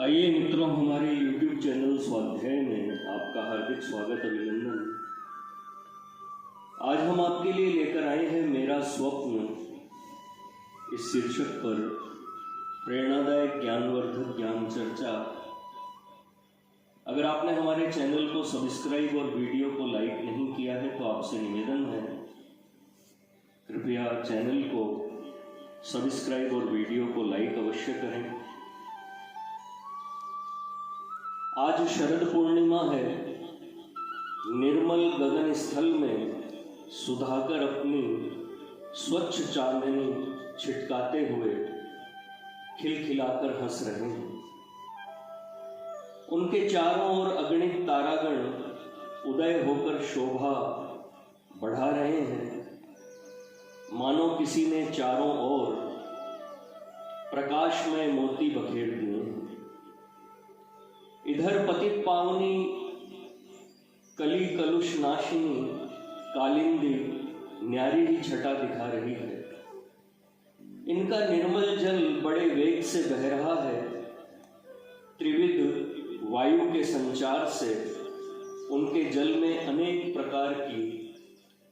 आइए मित्रों, हमारे YouTube चैनल स्वाध्याय में आपका हार्दिक स्वागत अभिनंदन। आज हम आपके लिए लेकर आए हैं मेरा स्वप्न इस शीर्षक पर प्रेरणादायक ज्ञानवर्धक ज्ञान चर्चा। अगर आपने हमारे चैनल को सब्सक्राइब और वीडियो को लाइक नहीं किया है तो आपसे निवेदन है, कृपया चैनल को सब्सक्राइब और वीडियो को लाइक अवश्य करें। आज शरद पूर्णिमा है। निर्मल गगन स्थल में सुधाकर अपनी स्वच्छ चांदनी छिटकाते हुए खिलखिलाकर हंस रहे हैं। उनके चारों ओर अगणित तारागण उदय होकर शोभा बढ़ा रहे हैं, मानो किसी ने चारों ओर प्रकाशमय मोती बखेर दिए हैं। इधर पतित पावनी कली कलुष नाशिनी कालिंदी न्यारी ही छटा दिखा रही है। इनका निर्मल जल बड़े वेग से बह रहा है। त्रिविध वायु के संचार से उनके जल में अनेक प्रकार की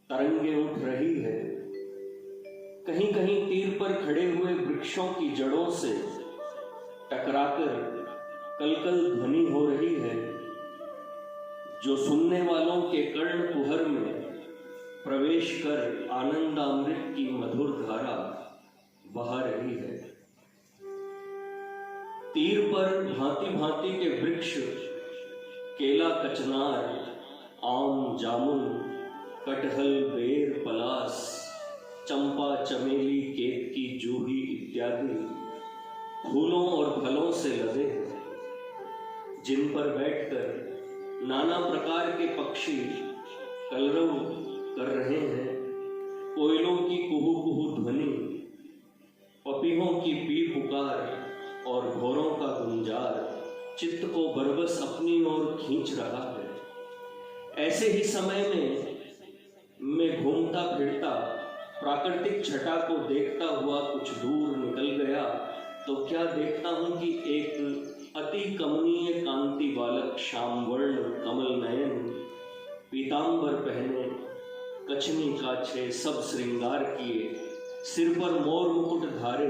तरंगें उठ रही है। कहीं कहीं तीर पर खड़े हुए वृक्षों की जड़ों से टकराकर कलकल ध्वनि हो रही है, जो सुनने वालों के कर्ण कुहर में प्रवेश कर आनंदामृत की मधुर धारा बहा रही है। तीर पर भांति भांति के वृक्ष, केला, कचनार, आम, जामुन, कटहल, बेर, पलास, चंपा, चमेली, केतकी, जूही इत्यादि फूलों और फलों से लदे हैं, जिन पर बैठकर नाना प्रकार के पक्षी कलरव कर रहे हैं। कोयलों की कुहू कुहू ध्वनि, पपीहों की पी पुकार और घोरों का गुंजार चित्त को बरबस अपनी ओर खींच रहा है। ऐसे ही समय में मैं घूमता फिरता प्राकृतिक छटा को देखता हुआ कुछ दूर निकल गया तो क्या देखता हूं कि एक अति कमनीय कांति बालक श्यामवर्ण कमल नयन पीतांबर पहने, कछनी काछे सब श्रृंगार किए, सिर पर मोर मुकुट धारे,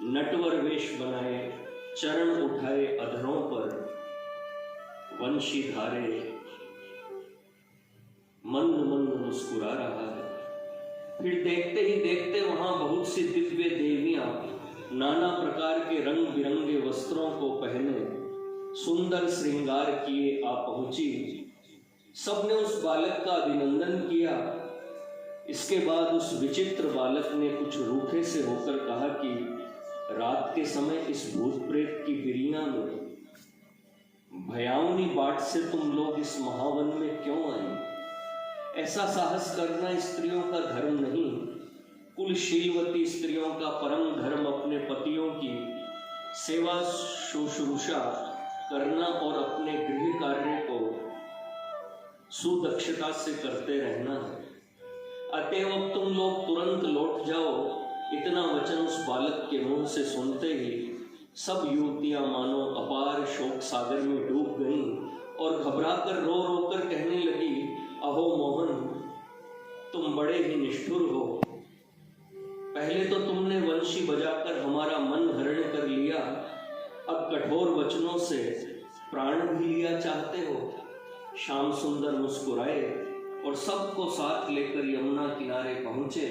नटवर वेश बनाए, चरण उठाए अधरों पर वंशी धारे, मंद मंद मुस्कुरा रहा है। फिर देखते ही देखते वहां बहुत सी दिव्य देवियां नाना प्रकार के रंग बिरंगे वस्त्रों को पहने सुंदर श्रृंगार किए आ पहुंची। सबने उस बालक का अभिनंदन किया। इसके बाद उस विचित्र बालक ने कुछ रूखे से होकर कहा कि रात के समय इस भूत प्रेत की बिरिया में भयावनी बाट से तुम लोग इस महावन में क्यों आए? ऐसा साहस करना स्त्रियों का धर्म नहीं। कुलशीलवती स्त्रियों का परम धर्म अपने पतियों की सेवा शुश्रूषा करना और अपने गृह कार्य को सुदक्षता से करते रहना है। अतएव अब तुम लोग तुरंत लौट जाओ। इतना वचन उस बालक के मुंह से सुनते ही सब युवतियां मानो अपार शोक सागर में डूब गईं और घबराकर रो रो कर कहने लगी, अहो मोहन, तुम बड़े ही निष्ठुर हो। पहले तो तुमने वंशी बजाकर हमारा मन हरण कर लिया, अब कठोर वचनों से प्राण भी लिया चाहते हो। श्याम सुंदर मुस्कुराए और सबको साथ लेकर यमुना किनारे पहुंचे।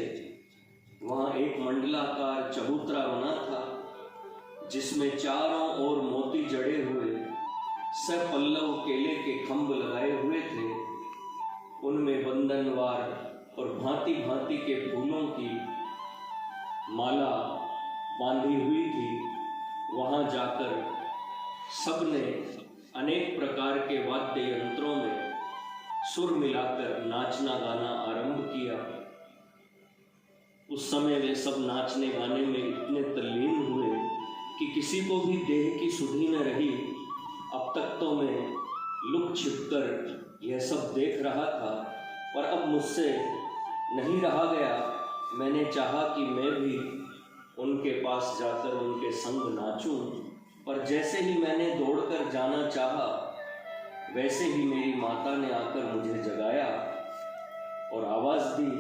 वहां एक मंडलाकार चबूतरा बना था, जिसमें चारों ओर मोती जड़े हुए सपल्लव केले के खंभ लगाए हुए थे। उनमें बंधनवार और भांति भांति के फूलों की माला बांधी हुई थी। वहां जाकर सबने अनेक प्रकार के वाद्य यंत्रों में सुर मिलाकर नाचना गाना आरंभ किया। उस समय वे सब नाचने गाने में इतने तल्लीन हुए कि किसी को भी देह की सुधि न रही। अब तक तो मैं लुक छिपकर यह सब देख रहा था, पर अब मुझसे नहीं रहा गया। मैंने चाहा कि मैं भी उनके पास जाकर उनके संग नाचूं, पर जैसे ही मैंने दौड़कर जाना चाहा, वैसे ही मेरी माता ने आकर मुझे जगाया और आवाज दी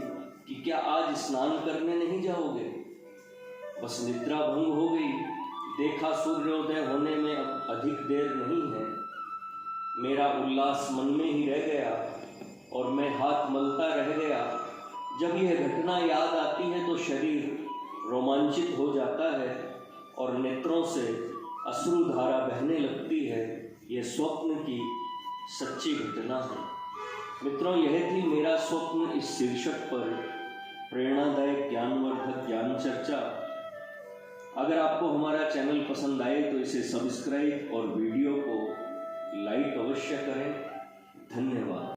कि क्या आज स्नान करने नहीं जाओगे? बस निद्रा भंग हो गई। देखा सूर्योदय होने में अब अधिक देर नहीं है। मेरा उल्लास मन में ही रह गया और मैं हाथ मलता रह गया। जब यह घटना याद आती है तो शरीर रोमांचित हो जाता है और नेत्रों से अश्रुधारा बहने लगती है। यह स्वप्न की सच्ची घटना है। मित्रों, यह थी मेरा स्वप्न इस शीर्षक पर प्रेरणादायक ज्ञानवर्धक ज्ञान चर्चा। अगर आपको हमारा चैनल पसंद आए तो इसे सब्सक्राइब और वीडियो को लाइक अवश्य करें। धन्यवाद।